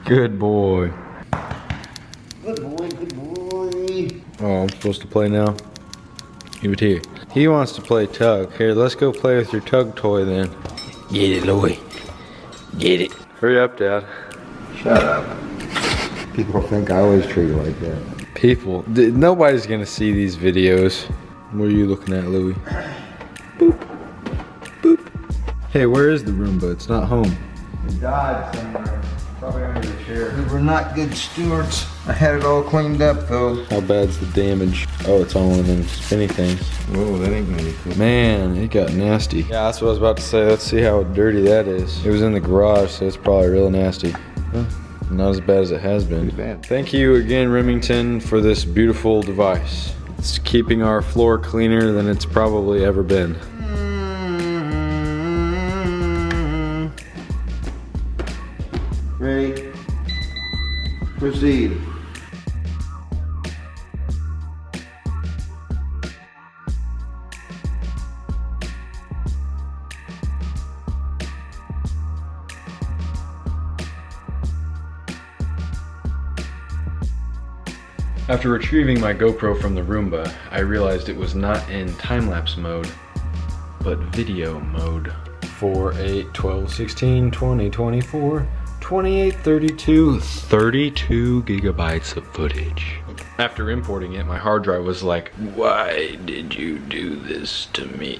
Good boy. Good boy, good boy. Oh, I'm supposed to play now? Give it here. He wants to play tug. Here, let's go play with your tug toy then. Get it, Louie. Get it. Hurry up, Dad. Shut up. People think I always treat you like that. People, nobody's gonna see these videos. What are you looking at, Louie? Boop. Boop. Hey, where is the Roomba? It's not home. It died somewhere. Probably under the chair. We were not good stewards. I had it all cleaned up though. How bad's the damage? Oh, it's on one of them spinny things. Whoa, that ain't gonna be cool. Man, it got nasty. Yeah, that's what I was about to say. Let's see how dirty that is. It was in the garage, so it's probably real nasty. Well, not as bad as it has been. Bad. Thank you again, Remington, for this beautiful device. It's keeping our floor cleaner than it's probably ever been. Ready? Proceed. After retrieving my GoPro from the Roomba, I realized it was not in time-lapse mode, but video mode. 4, 8, 12, 16, 20, 24, 28, 32, 32 gigabytes of footage. After importing it, my hard drive was like, why did you do this to me?